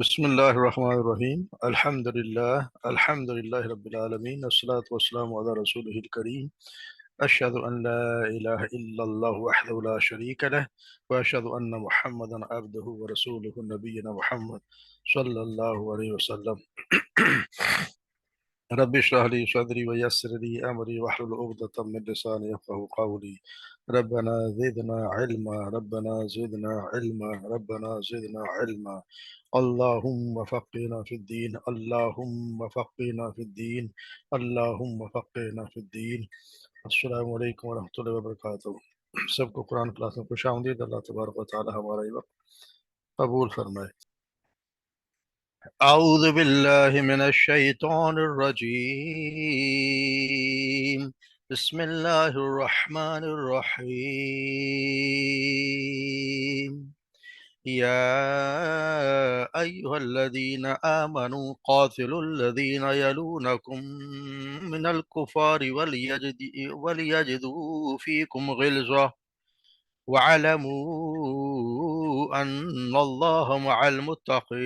بسم الله الرحمن الرحيم الحمد لله رب العالمين والصلاة والسلام على رسوله الكريم أشهد أن لا إله إلا الله وحده لا شريك له وأشهد أن محمدا عبده ورسوله نبينا محمد صلى الله عليه وسلم رب اشرح لي صدري ويسر لي امري واحلل عقدة من لساني يفقهوا قولي ربنا زدنا علما ربنا زدنا علما ربنا زدنا علما اللهم فقنا في الدين اللهم فقنا في الدين اللهم فقنا في الدين السلام علیکم ورحمۃ اللہ وبرکاتہ۔ سب کو قرآن کلاس میں خوش آمدید۔ اللہ تبارک و تعالی ہمارا یہ وقت قبول فرمائے۔ اعوذ باللہ من الشیطان الرجیم، بسم اللہ الرحمن الرحیم۔ یا ایہا الذین آمنوا قاتلوا الذین یلونکم من الکفار ولیجدوا فیکم غلظہ وَاعْلَمُوا أَنَّ اللَّهَ مَعَ الْمُتَّقِينَ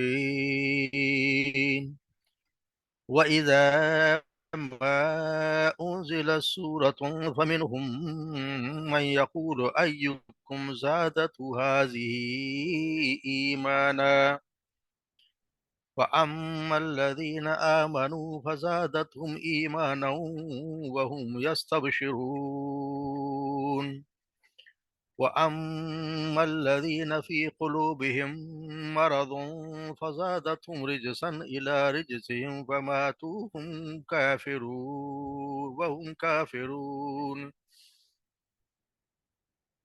وَإِذَا مَا أُنْزِلَتْ سُورَةٌ فَمِنْهُمْ مَنْ يَقُولُ أَيُّكُمْ زَادَتْهُ هَذِهِ إِيمَانًا فَأَمَّا الَّذِينَ آمَنُوا فَزَادَتْهُمْ إِيمَانًا وَهُمْ يَسْتَبْشِرُونَ وَأَمَّا الَّذِينَ فِي قُلُوبِهِم مَّرَضٌ فَزَادَتْهُمْ رِجْسًا إِلَى رِجْسِهِمْ فَمَاتُوا وَهُمْ كَافِرُونَ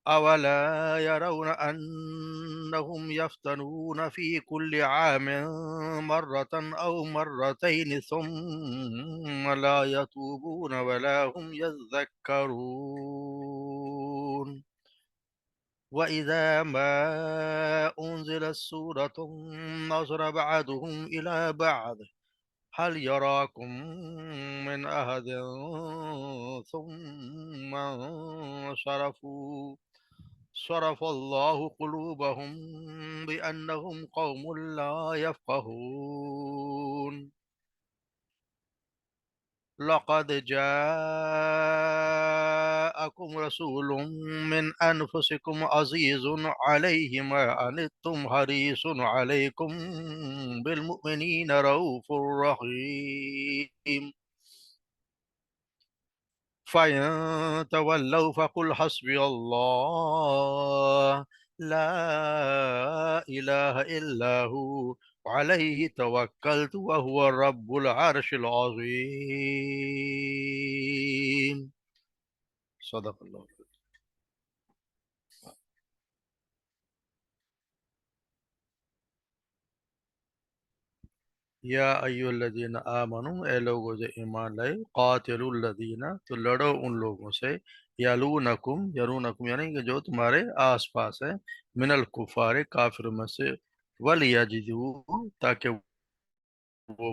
أَوَلَا يَرَوْنَ أَنَّهُمْ يَفْتَنُونَ فِي كُلِّ عَامٍ مَرَّةً أَوْ مَرَّتَيْنِ ثُمَّ لَا يَتُوبُونَ وَلَا هُمْ يَذَّكَّرُونَ وَإِذَا مَا أُنْزِلَتْ سُورَةٌ نَظَرَ بَعْضُهُمْ إِلَى بَعْضٍ هَلْ يَرَاكُمْ مِنْ أَحَدٍ ثُمَّ صَرَفَ اللَّهُ قُلُوبَهُمْ بِأَنَّهُمْ قَوْمٌ لَا يَفْقَهُونَ لَقَدْ جَاءَكُمْ رَسُولٌ مِّنْ أَنفُسِكُمْ عَزِيزٌ عَلَيْهِ مَا عَنِتُّمْ حَرِيصٌ عَلَيْكُمْ بِالْمُؤْمِنِينَ رَءُوفٌ رَحِيمٌ فَإِن تَوَلَّوْا فَقُلْ حَسْبِيَ اللَّهُ لَا إِلَٰهَ إِلَّا هُوَ عَلَيْهِ تَوَكَّلْتُ وَهُوَ رَبُّ الْعَرْشِ الْعَظِيمِ۔ صدق اللہ۔ یا ایھا الذین آمنو، اے لوگوں جو ایمان لائے، قاتلوا الذین، تو لڑو ان لوگوں سے، یلونکم یعنی کہ جو تمہارے آس پاس ہیں، من الکفار کافروں میں سے، ولیجدوا تاکہ وہ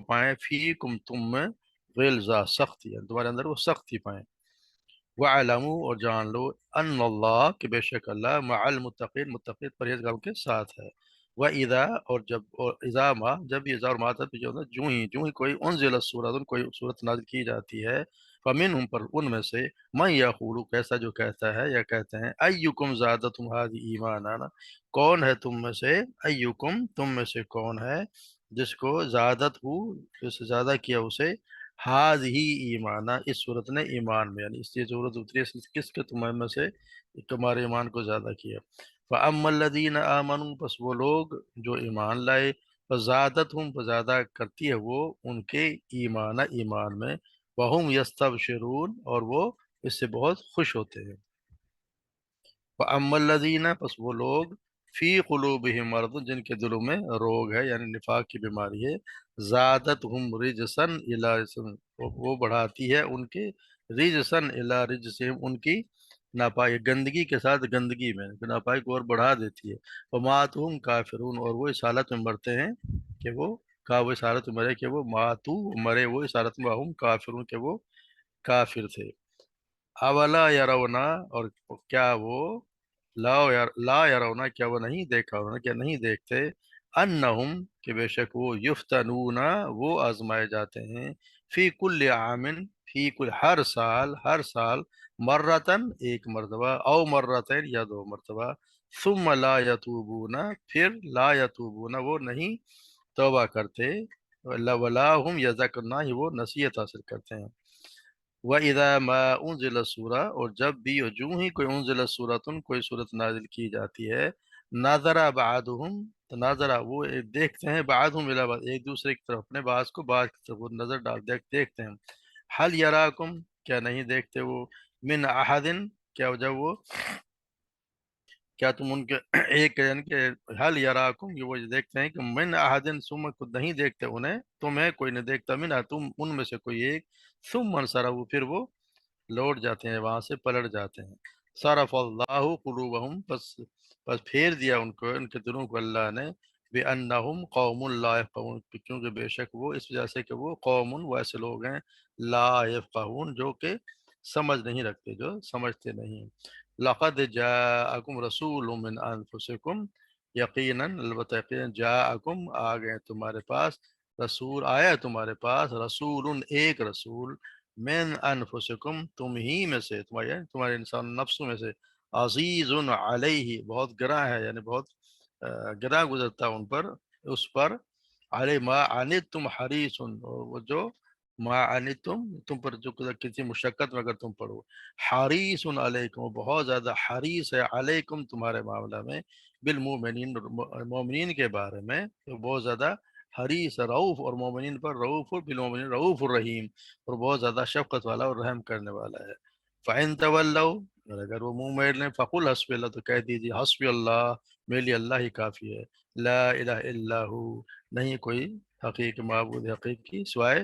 پائیں فیکم تم میں غلظہ سختی، یعنی تمہارے اندر وہ سختی پائیں۔ وَاعْلَمُوا اور جان لو، ان اللہ کہ بے شک اللہ مع المتقین متقین پرہیزگاروں کے ساتھ ہے۔ وَإِذَا اور جب، اور اذا ما جب، یہ اذا اور ما تب جو ہے جو ہی کوئی انزلت سورۃ کوئی صورت نازل کی جاتی ہے، فمنہم پر ان میں سے من یقول کیسا جو کہتا ہے یا کہتے ہیں، ایکم زادتہم ھذی ایمانا، کون ہے تم میں سے، ایکم تم میں سے کون ہے جس کو زادت ہو، جس سے زیادہ کیا اسے، ہاذ ہی ایمانا اس صورت نے ایمان میں، یعنی اس لیے ضرورت اتری ہے کس کے تمہیں میں سے تمہارے ایمان کو زیادہ کیا۔ فَأَمَّا الَّذِينَ آمَنُوا پس وہ لوگ جو ایمان لائے، فَزَادَتْهُمْ فزیادہ کرتی ہے وہ ان کے ایمان میں، وَهُمْ يَسْتَبْشِرُونَ اور وہ اس سے بہت خوش ہوتے ہیں۔ فَأَمَّا الَّذِينَ پس وہ لوگ، فی قلوبہم مرض جن کے دلوں میں روگ ہے، یعنی نفاق کی بیماری ہے، زادتہم رجسن الی رجسن وہ بڑھاتی ہے ان کے، رجسن الی رجسہم ان کی ناپاکی، گندگی کے ساتھ گندگی میں، ناپاکی کو اور بڑھا دیتی ہے۔ وماتہم کافرون اور وہ اس حالت میں مرتے ہیں کہ وہ اس حالت میں مرے کہ وہ ماتو مرے وہ اس حالت میں، ہم کافرون کہ وہ کافر تھے۔ اولا یرونا اور کیا وہ لا یرونا، کیا وہ نہیں دیکھا انہوں نے، کیا نہیں دیکھتے، انہم کہ بے شک وہ یفتنونا وہ آزمائے جاتے ہیں، فی کل عامن فی کل ہر سال مرتن ایک مرتبہ، او مرتين یا دو مرتبہ، ثم لا یتوبون پھر لا یتوبون وہ نہیں توبہ کرتے، ولا هم یذکرون ہی وہ نصیحت حاصل کرتے ہیں، وَإِذَا مَا أُنزِلَ سورہ اور جب بھی اور جو ہی کوئی انزل سورتن کوئی صورت نازل کی جاتی ہے، ناظرہ بعضهم تو ناظرہ وہ دیکھتے ہیں، بعضهم الی بعض ایک دوسرے کی طرف، اپنے بعض کو بعض کی طرف وہ نظر دیکھتے ہیں، حل یراکم کیا نہیں دیکھتے وہ، من احد کیا جب وہ کیا تم ان کے ایک یعنی کہ حل یراکم یہ وہ دیکھتے ہیں کہ من احدن ثم خود نہیں دیکھتے انہیں، تمہیں کوئی نہیں دیکھتا، من تم ان میں سے کوئی ایک، ثم انصرفوا پھر وہ لوٹ جاتے ہیں، وہاں سے پلٹ جاتے ہیں، صرف اللہ قلوبہم پس پھیر دیا ان کو ان کے دلوں کو اللہ نے، بأنہم قوم لا یفقہون کیونکہ بے شک وہ اس وجہ سے کہ وہ قوم وہ ایسے لوگ ہیں، لا یفقہون جو کہ سمجھ نہیں رکھتے، جو سمجھتے نہیں، لقد جاءکم رسول من انفسکم یقیناً البتہ یقیناً جاءکم آ گئے تمہارے پاس، رسول آیا تمہارے پاس، رسول ایک رسول، من انفسکم تم ہی میں سے، تمہارے انسان نفسوں میں سے، عزیز علیہ بہت گراں ہے، یعنی بہت گراں گزرتا ان پر، اس پر، علیہ ما عنتم حریص اور وہ جو ما عنتم تم پر جو کسی مشقت میں اگر تم پڑو، حریص علیکم وہ بہت زیادہ حریص ہے، علیکم تمہارے معاملہ میں، بالمومنین مومنین کے بارے میں تو بہت زیادہ حریص رعوف، اور مومنین پر رعوف، بالمومنین رعوف الرحیم اور بہت زیادہ شفقت والا اور رحم کرنے والا ہے، فَإِن تَوَلَّوْا اور اگر وہ منہ موڑ لیں، فَقُلْ حَسْبِيَ اللَّهُ تو کہہ دیجیے حسبی اللہ میرے لیے اللہ ہی کافی ہے، لا الہ الا ہو نہیں کوئی حقیقی معبود حقیقی سوائے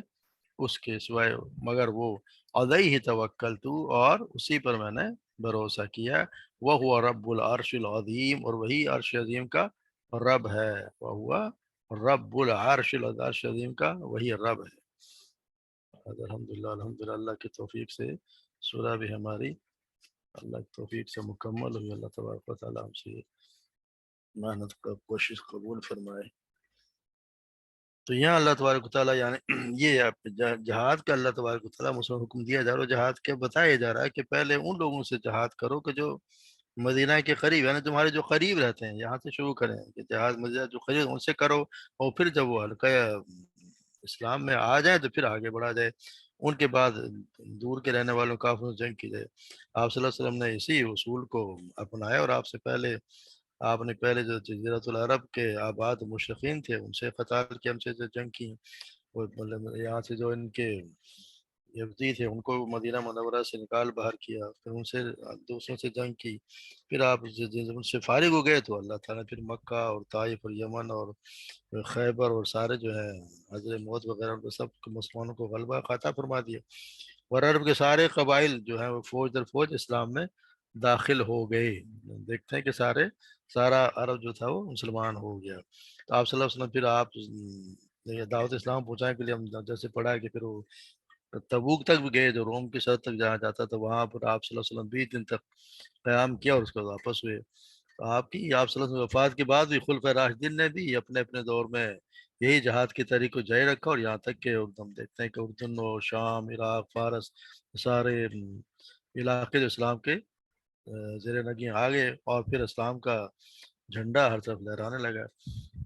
اس کے، سوائے مگر وہ، علیہ توکلت اور اسی پر میں نے بھروسہ کیا، وہو رب العرش العظیم اور وہی عرش عظیم کا رب ہے، وہو رب العرش العرش عظیم کا وہی رب ہے۔ الحمدللہ اللہ کی توفیق سے سورہ بھی ہماری اللہ کی توفیق سے مکمل ہوئی، اللہ تبارک و تعالیٰ ہم سے محنت کا کوشش قبول فرمائے۔ تو یہاں اللہ تبارک و تعالیٰ یعنی یہ جہاد کا اللہ تبارک و تعالیٰ مسلم حکم دیا جا رہا ہے، جہاد کے بتایا جا رہا ہے کہ پہلے ان لوگوں سے جہاد کرو کہ جو مدینہ کے قریب، یعنی تمہارے جو قریب رہتے ہیں، یہاں سے شروع کریں کہ جہاد مدینہ جو قریب ان سے کرو، اور پھر جب وہ حلقہ اسلام میں آ جائیں تو پھر آگے بڑھا جائے، ان کے بعد دور کے رہنے والوں کافروں سے جنگ کی جائے۔ آپ صلی اللہ علیہ وسلم نے اسی اصول کو اپنایا، اور آپ سے پہلے آپ نے پہلے جو جزیرۃ العرب کے آباد مشرقین تھے ان سے قتال کی، ہم سے جو جنگ کی، وہ مطلب یہاں سے جو ان کے یہودی تھے ان کو مدینہ منورہ سے نکال باہر کیا، پھر ان سے دوسروں سے جنگ کی، پھر آپ جب ان سے فارغ ہو گئے تو اللہ تعالیٰ نے پھر مکہ اور طائف اور یمن اور خیبر اور سارے جو ہے حضر موت وغیرہ کو سب مسلمانوں کو غلبہ عطا فرما دیا، اور عرب کے سارے قبائل جو ہیں وہ فوج در فوج اسلام میں داخل ہو گئے، دیکھتے ہیں کہ سارا عرب جو تھا وہ مسلمان ہو گیا۔ تو آپ صلی اللہ علیہ وسلم پھر آپ دعوت اسلام پہنچانے کے لیے ہم جیسے پڑھا ہے کہ پھر وہ تبوک تک بھی گئے، جو روم کی سرحد تک جہاں جاتا تھا وہاں پر آپ صلی اللہ علیہ وسلم 20 دن تک قیام کیا، اور اس کے بعد واپس ہوئے۔ تو آپ کی آپ صلی اللہ علیہ وسلم وفات کے بعد بھی خلفائے راشدین نے بھی اپنے اپنے دور میں یہی جہاد کی تحریک کو جاری رکھا، اور یہاں تک کہ ہم دیکھتے ہیں کہ اردن و شام، عراق، فارس سارے علاقے جو اسلام کے زیر نگیں آ گئے، اور پھر اسلام کا جھنڈا ہر طرف لہرانے لگا۔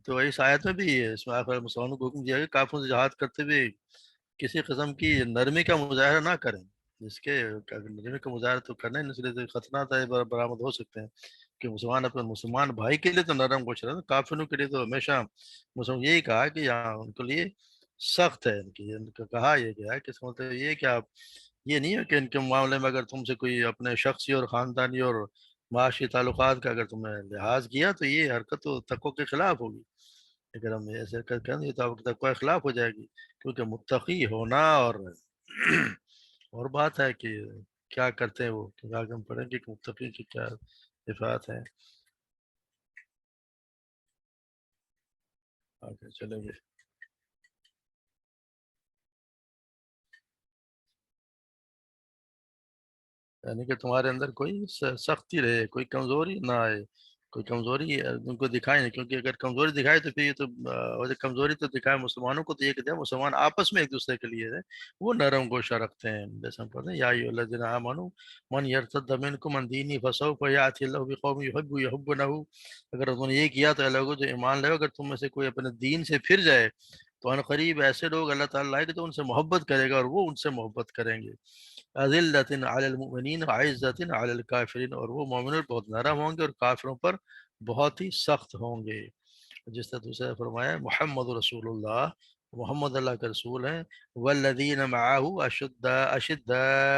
تو اس آیت میں بھی اس میں آخر مسلمانوں کو حکم دیا کہ کافروں سے جہاد کرتے ہوئے کسی قسم کی نرمی کا مظاہرہ نہ کریں، جس کے نرمی کا مظاہرہ تو کرنا ہی نہیں، اس لیے خطرات برآمد ہو سکتے ہیں کہ مسلمان اپنے مسلمان بھائی کے لیے تو نرم کچھ رہا، کافروں کے لیے تو ہمیشہ مسلم یہی کہا کہ یہاں ان کے لیے سخت ہے، ان کا کہا یہ گیا ہے کہ اس کا مطلب یہ کہ آپ یہ نہیں ہے کہ ان کے معاملے میں اگر تم سے کوئی اپنے شخصی اور خاندانی اور معاشی تعلقات کا اگر تم نے لحاظ کیا تو یہ حرکت تو تقوی کے خلاف ہوگی، اگر ہم ایسے حرکت کریں گے تو آپ کی تقوی کے خلاف ہو جائے گی، کیونکہ متقی ہونا اور بات ہے کہ کیا کرتے ہیں وہ، کہ آگے ہم پڑھیں گے کہ متقی کی کیا صفات ہیں، آگے چلیں گے۔ یعنی کہ تمہارے اندر کوئی سختی رہے، کوئی کمزوری نہ آئے، کوئی کمزوری تم کو دکھائے نہیں، کیونکہ اگر کمزوری دکھائے تو پھر یہ تو وجہ کمزوری تو دکھائے مسلمانوں کو، تو یہ کہتے ہیں مسلمان آپس میں ایک دوسرے کے لیے ہے وہ نرم گوشہ رکھتے ہیں، جیسے ہم پڑھتے ہیں یا ایھا الذین آمنوا من یرتد منکم عن دینہ فسوف یأتی اللہ بقوم یحبونہ، اگر انہوں نے یہ کیا تو اللہ کو جو ایمان لے، اگر تم میں سے کوئی اپنے دین سے پھر جائے تو ان قریب ایسے لوگ اللہ تعالیٰ لائے کہ تو ان سے محبت کرے گا اور وہ ان سے محبت کریں گے، اذلۃ علی المؤمنین عزۃ علی الکافرین، اور وہ مومنوں پر بہت نرم ہوں گے اور کافروں پر بہت ہی سخت ہوں گے۔ جس طرح دوسرا فرمایا محمد رسول اللہ، محمد اللہ کے رسول ہیں، والذین معہ اشداء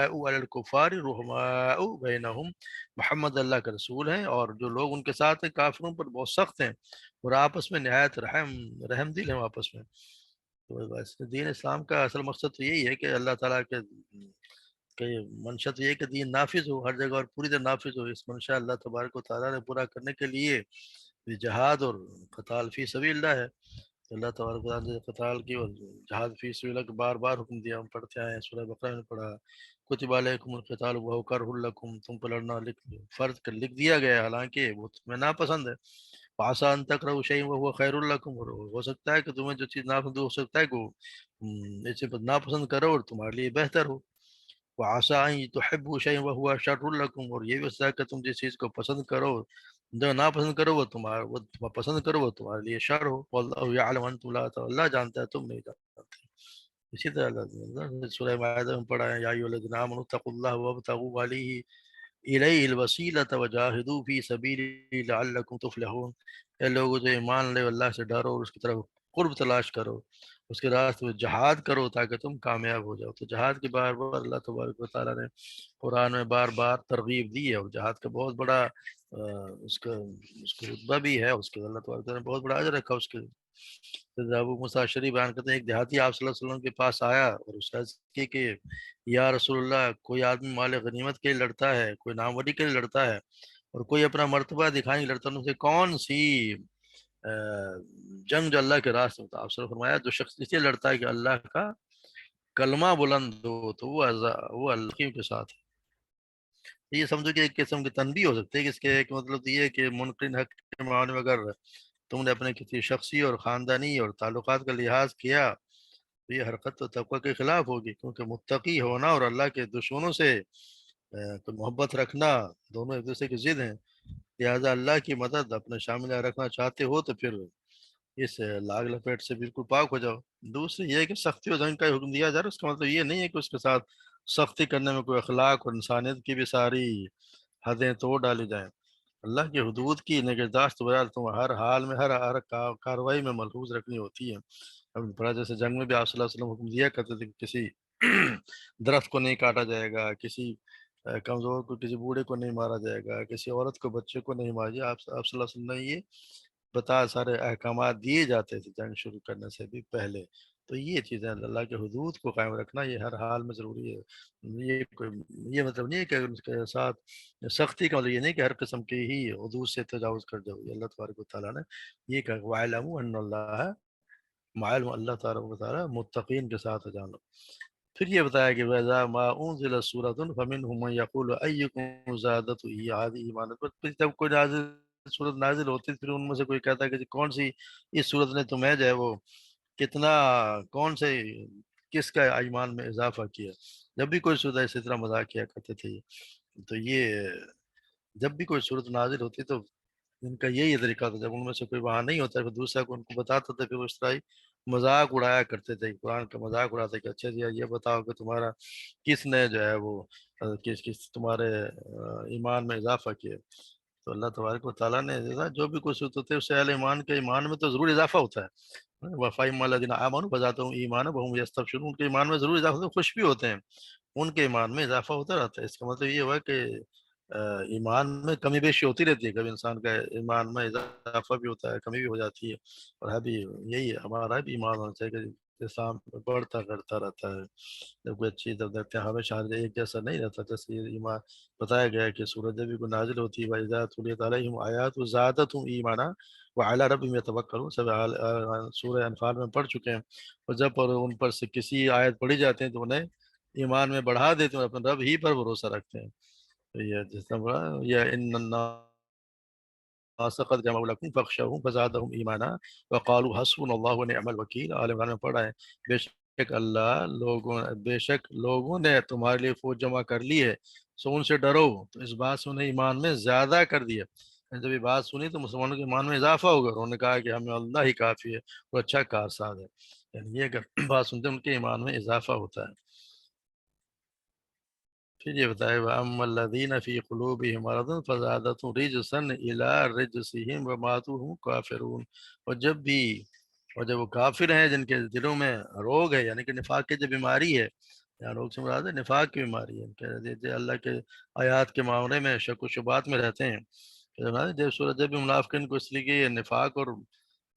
علی الکفار رحماء بینہم، محمد اللہ کے رسول ہیں اور جو لوگ ان کے ساتھ ہیں کافروں پر بہت سخت ہیں اور آپس میں نہایت رحم دل ہیں آپس میں۔ تو بس دین اسلام کا اصل مقصد تو یہی ہے کہ اللہ تعالیٰ کے کہ منشا تو یہ ہے کہ دین نافذ ہو ہر جگہ اور پوری طرح نافذ ہو، اس منشا اللہ تبارک و تعالیٰ نے پورا کرنے کے لیے یہ جہاد اور قتال فی سبیل اللہ ہے۔ تو اللہ تبارک و تعالیٰ نے قتال کی اور جہاد فی سبیل اللہ کو بار بار حکم دیا، ہم پڑھتے آئے ہیں، سورہ بقرہ میں پڑھا کتب علیکم القتال وہو کرہ لکم، تم پر لڑنا فرض کر لکھ دیا گیا ہے حالانکہ وہ تمہیں ناپسند ہے، وعسیٰ ان تکرہوا شیئا وہو خیر لکم، اور ہو سکتا ہے کہ تمہیں جو چیز ناپسند ہو سکتا ہے کہ اسے ناپسند کرو اور تمہارے لیے بہتر ہو، وعسیٰ ان تحبوا شیئا وہو شر لکم، اور یہ بھی ہو سکتا ہے کہ تم جس چیز کو پسند کرو، جو ناپسند کرو وہ پسند کرو وہ تمہارے لیے شر ہو، واللہ یعلم انتم لا تعلمون، اللہ جانتا ہے تم نہیں جانتے۔ اسی طرح اللہ سورہ مائدہ میں پڑھا ہے یا ایھا الذین آمنوا اتقوا اللہ وابتغوا الیہ الیہ الوسیلۃ وجاہدوا فی سبیلہ لعلکم تفلحون، اے لوگوں جو ایمان لے اللہ سے ڈرو اور اس کی طرف قرب تلاش کرو، اس کے راستے میں جہاد کرو تاکہ تم کامیاب ہو جاؤ۔ تو جہاد کی بار بار اللہ تبارک و تعالیٰ نے قرآن میں بار بار ترغیب دی ہے، اور جہاد کا بہت بڑا اس کا رتبہ بھی ہے، اس کے اللہ تبارک و تعالیٰ نے بہت بڑا اجر رکھا اس کے۔ ابو موسیٰ اشعری بیان کرتے ہیں ایک دیہاتی آپ صلی اللہ علیہ وسلم کے پاس آیا اور اس عرض کی کہ یا رسول اللہ، کوئی آدمی مال غنیمت کے لیے لڑتا ہے، کوئی ناموری کے لیے لڑتا ہے، اور کوئی اپنا مرتبہ دکھانے لڑتا ہے، ان سے کون سی جنگ جو اللہ کے راستے میں؟ آپ صلی اللہ علیہ وسلم فرمایا جو شخص اس لیے لڑتا ہے کہ اللہ کا کلمہ بلند ہو تو وہ اللہ کے ساتھ ہے۔ یہ سمجھو کہ ایک قسم کی تنبیہ ہو سکتی ہے کہ اس کے ایک مطلب یہ ہے کہ منکرین حق کے معاملے میں اگر تم نے اپنے کسی شخصی اور خاندانی اور تعلقات کا لحاظ کیا تو یہ حرکت تو تقوی کے خلاف ہوگی، کیونکہ متقی ہونا اور اللہ کے دشمنوں سے تو محبت رکھنا دونوں ایک دوسرے کی ضد ہیں، لہٰذا اللہ کی مدد اپنے شامل رکھنا چاہتے ہو تو پھر اس لاگ لپیٹ سے بالکل پاک ہو جاؤ۔ دوسری یہ ہے کہ سختی اور جنگ کا حکم دیا جا رہا ہے، اس کا مطلب یہ نہیں ہے کہ اس کے ساتھ سختی کرنے میں کوئی اخلاق اور انسانیت کی بھی ساری حدیں توڑ ڈالی جائیں۔ اللہ کی حدود کی نگہداشت بہرحال تم ہر حال میں ہر کاروائی میں ملحوظ رکھنی ہوتی ہے۔ اب بڑا جیسے جنگ میں بھی آپ صلی اللہ علیہ وسلم حکم دیا کرتے تھے کہ کسی درخت کو نہیں کاٹا جائے گا، کسی کمزور کو، کسی بوڑھے کو نہیں مارا جائے گا، کسی عورت کو، بچے کو نہیں مارا جائے، آپ صلی اللہ علیہ وسلم نے یہ بتا سارے احکامات دیے جاتے تھے جنگ شروع کرنے سے بھی پہلے۔ تو یہ چیزیں اللہ کے حدود کو قائم رکھنا یہ ہر حال میں ضروری ہے۔ یہ مطلب نہیں ہے کہ اس کے ساتھ سختی کا مطلب یہ نہیں کہ ہر قسم کی ہی حدود سے تجاوز کر جاؤ، یہ اللہ تبارک و تعالیٰ نے یہ کہا وَاعْلَمُوا أَنَّ اللَّهَ مع اللہ تبارک و تعالیٰ متقین کے ساتھ ہے، جانو۔ پھر یہ بتایا کہ وَإِذَا مَا أُنزِلَتْ سُورَةٌ فَمِنْهُم مَّن يَقُولُ أَيُّكُمْ زَادَتْهُ هَٰذِهِ إِيمَانًا، پھر جب کوئی صورت نازل ہوتی پھر ان میں سے کوئی کہتا ہے کہ کون سی اس صورت نے تمہیں جو ہے وہ کتنا کون سے کس کا ایمان میں اضافہ کیا، جب بھی کوئی صورت اسی طرح مذاق کیا کرتے تھے۔ تو یہ جب بھی کوئی صورت نازل ہوتی تو ان کا یہی طریقہ تھا، جب ان میں سے کوئی وہاں نہیں ہوتا پھر دوسرا کو ان کو بتاتا تھا، پھر وہ اس طرح ہی مذاق اڑایا کرتے تھے، قرآن کا مذاق اڑاتے کہ اچھا جی یہ بتاؤ کہ تمہارا کس نے جو ہے وہ کس تمہارے ایمان میں اضافہ کیا۔ تو اللہ تبارک و تعالیٰ نے جو بھی کوئی صورت ہوتی ہے اس سے اہل ایمان کے ایمان میں تو ضرور اضافہ ہوتا ہے، وَفَإِمَّا الَّذِينَ آمَنُوا فَزَادَهُمْ إِيمَانًا وَهُمْ يَسْتَبْشِرُونَ، ان کے ایمان میں ضرور اضافہ ہوتا ہے، خوش بھی ہوتے ہیں، ان کے ایمان میں اضافہ ہوتا رہتا ہے۔ اس کا مطلب یہ ہوا کہ ایمان میں کمی بیشی ہوتی رہتی ہے، کبھی انسان کا ایمان میں اضافہ بھی ہوتا ہے، کمی بھی ہو جاتی ہے، اور ابھی یہی ہے ہمارا بھی ایمان ہونا چاہیے کہ انسان بڑھتا کرتا رہتا ہے، جب کوئی اچھی طرف دیکھتے ہیں ہمیشہ ایک جیسا نہیں رہتا، جیسے یہ ایمان بتایا گیا ہے کہ سورج جب بھی کوئی نازل ہوتی ہے وَإِذَا تُلِيَتْ عَلَيْهِمْ آيَاتُهُ زَادَتْهُمْ إِيمَانًا وَعَلَىٰ رَبِّهِمْ يَتَوَكَّلُونَ، سب سورہ انفال میں پڑھ چکے ہیں، اور جب پر ان پر سے کسی آیت پڑھی جاتی ہے تو انہیں ایمان میں بڑھا دیتے ہیں اور اپنے رب ہی پر بھروسہ رکھتے ہیں۔ یہ جس طرح یہ ان الناس قد جمعوا لكم فاخشوهم فزادهم ایمانا وقالوا حسبنا اللہ ونعم الوکیل. عالم خان میں پڑھا ہے بے شک بے شک لوگوں نے تمہارے لیے فوج جمع کر لی ہے، سو ان سے ڈرو. تو اس بات سے انہیں ایمان میں زیادہ کر دیا. جب یہ بات سنی تو مسلمانوں کے ایمان میں اضافہ ہوگا، انہوں نے کہا کہ ہمیں اللہ ہی کافی ہے اور اچھا کارساز ہے. یعنی یہ اگر بات سنتے ہیں ان کے ایمان میں اضافہ ہوتا ہے. پھر یہ بتائے وَأَمَّا الَّذِينَ فِي قُلُوبِهِمْ مَرَضٌ فَزَادَتْهُمْ رِجْسًا إِلَىٰ رِجْسِهِمْ وَمَاتُوا وَهُمْ كَافِرُونَ. اور جب وہ کافر ہیں جن کے دلوں میں روگ ہے، یعنی کہ نفاق کی جو بیماری ہے، یا روگ سے مراد ہے نفاق کی بیماری ہے، کہ اللہ کے آیات کے معاملے میں شک و شبہات میں رہتے ہیں. جب بھی منافقین کو اس لیے کہ یہ نفاق اور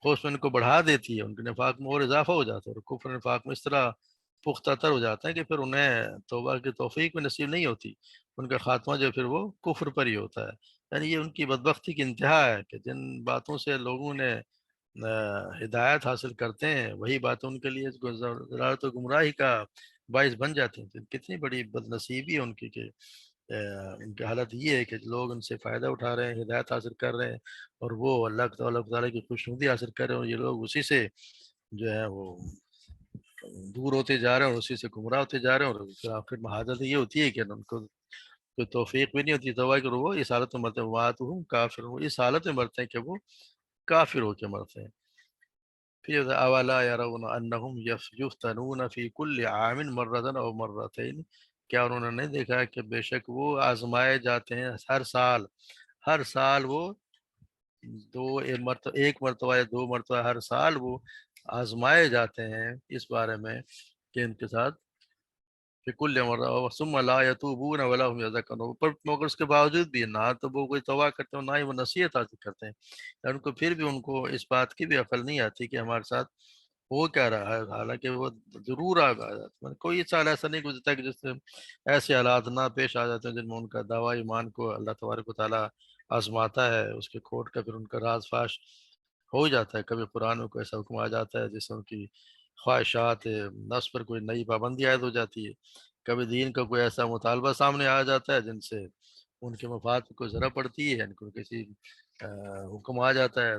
خوف میں ان کو بڑھا دیتی ہے، ان کے نفاق میں اور اضافہ ہو جاتا ہے، اور کفر نفاق میں اس طرح پختہ تر ہو جاتا ہے کہ پھر انہیں توبہ کی توفیق میں نصیب نہیں ہوتی. ان کا خاتمہ جو پھر وہ کفر پر ہی ہوتا ہے. یعنی یہ ان کی بدبختی کی انتہا ہے کہ جن باتوں سے لوگوں نے ہدایت حاصل کرتے ہیں، وہی باتیں ان کے لیے ضلالت و گمراہی کا باعث بن جاتی ہیں. کتنی بڑی بد نصیبی ہے ان کی کہ ان کی حالت یہ ہے کہ لوگ ان سے فائدہ اٹھا رہے ہیں، ہدایت حاصل کر رہے ہیں، اور وہ اللہ تعالیٰ کی خوشنودی حاصل کر رہے ہیں، اور یہ لوگ اسی سے جو ہے وہ دور ہوتے جا رہے ہیں اور اسی سے گمراہ ہوتے جا رہے ہیں. اور پھر آخر میں حاجت یہ ہوتی ہے کہ ان کو کوئی توفیق بھی نہیں ہوتی توبہ کی، وہ اس حالت میں مرتے ہیں. وَمَاتُوهُمْ کافر، وہ اس حالت میں مرتے ہیں کہ وہ کافر ہو کے مرتے ہیں. پھر اولا يرون انهم يفتنون في كل عام مرة او مرتين. کیا انہوں نے نہیں دیکھا کہ بے شک وہ آزمائے جاتے ہیں ہر سال وہ ایک مرتبہ یا دو مرتبہ ہر سال وہ آزمائے جاتے ہیں اس بارے میں کہ ان کے ساتھ کہ کل مرہ ثم لا یتوبون ولا هم یذکرون. پر مگر اس کے باوجود بھی نہ تو وہ کوئی توبہ کرتے ہیں، نہ ہی وہ نصیحت حاصل کرتے ہیں. ان کو پھر بھی ان کو اس بات کی بھی عقل نہیں آتی کہ ہمارے ساتھ ہو کیا رہا ہے، حالانکہ وہ ضرور کوئی سال ایسا نہیں گزرتا کہ جس سے ایسے حالات نہ پیش آ جاتے ہیں جن میں ان کا دعوی ایمان کو اللہ تبارک و تعالیٰ آزماتا ہے، اس کے کھوٹ کا پھر ان کا راز فاش ہو جاتا ہے. کبھی قرآن میں کوئی ایسا حکم آ جاتا ہے جس سے ان کی خواہشات نفس پر کوئی نئی پابندی عائد ہو جاتی ہے. کبھی دین کا کوئی ایسا مطالبہ سامنے آ جاتا ہے جن سے ان کے مفاد پہ کوئی ضرر پڑتی ہے، یعنی کوئی کسی حکم آ جاتا ہے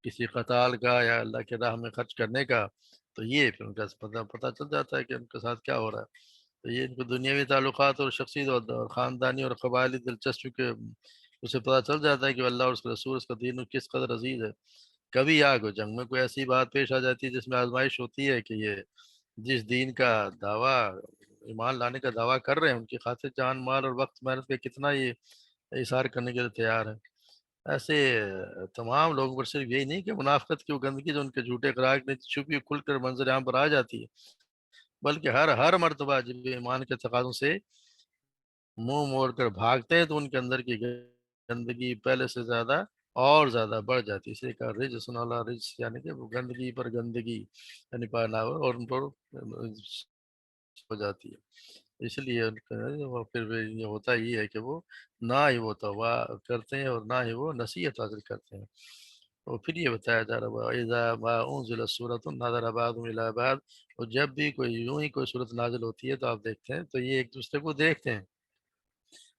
کسی قتال کا یا اللہ کے راہ میں خرچ کرنے کا، تو یہ پھر ان کا پتہ چل جاتا ہے کہ ان کے ساتھ کیا ہو رہا ہے. تو یہ ان کو دنیاوی تعلقات اور شخصی اور خاندانی اور قبائلی دلچسپی کے اسے پتہ چل جاتا ہے کہ اللہ اور اس کے رسول اس کا دین کس قدر عزیز ہے. کبھی کوئی جنگ میں کوئی ایسی بات پیش آ جاتی ہے جس میں آزمائش ہوتی ہے کہ یہ جس دین کا دعویٰ ایمان لانے کا دعویٰ کر رہے ہیں ان کی خاطر جان مال اور وقت محنت کا کتنا یہ اظہار کرنے کے لیے تیار ہے. ایسے تمام لوگوں پر صرف یہی نہیں کہ منافقت کی وہ گندگی جو ان کے جھوٹے اقرار میں چھپی کھل کر منظر عام پر آ جاتی ہے، بلکہ ہر مرتبہ جب ایمان کے تقاضوں سے منہ موڑ کر بھاگتے ہیں تو ان کے اندر کی گندگی پہلے سے زیادہ اور زیادہ بڑھ جاتی ہے. اس لیے کہا رجس علی رجس، یعنی کہ وہ گندگی پر گندگی یعنی پانا اور ان پر ہو جاتی ہے. اس لیے ان کا وہ پھر یہ ہوتا یہ ہے کہ وہ نہ ہی وہ توبہ کرتے ہیں اور نہ ہی وہ نصیحت حاصل کرتے ہیں. اور پھر یہ بتایا جا رہا ہے اذا ما انزلت سورۃ نظر بعضهم الی بعض. اور جب بھی کوئی یوں ہی کوئی صورت نازل ہوتی ہے تو آپ دیکھتے ہیں تو یہ ایک دوسرے کو دیکھتے ہیں.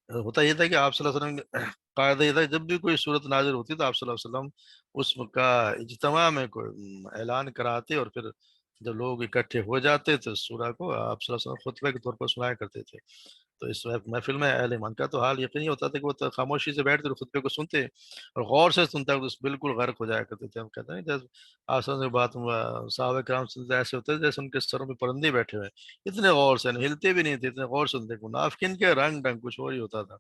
ہوتا یہ تھا کہ آپ صلی اللہ علیہ وسلم قاعدہ یہ تھا جب بھی کوئی صورت نازل ہوتی تو آپ صلی اللہ علیہ وسلم اس کا اجتماع میں کوئی اعلان کراتے، اور پھر جب لوگ اکٹھے ہو جاتے تو سورہ کو آپ صلی اللہ علیہ وسلم خطبے کے طور پر سنایا کرتے تھے. تو اس وقت محفل میں اہل ایمان کا تو حال یقینی ہوتا تھا کہ وہ تو خاموشی سے بیٹھ کر خطبے کو سنتے اور غور سے سنتا ہے، بالکل غرق ہو جایا کرتے تھے. ہم کہتے ہیں جیسے آپ صلی اللہ علیہ وسلم بات صحابہ کرام سنتے ایسے ہوتے تھے جیسے ان کے سروں میں پرندے بیٹھے ہوئے، اتنے غور سے ہلتے بھی نہیں تھے، اتنے غور سنتے. منافقین کے رنگ کچھ اور ہی ہوتا تھا.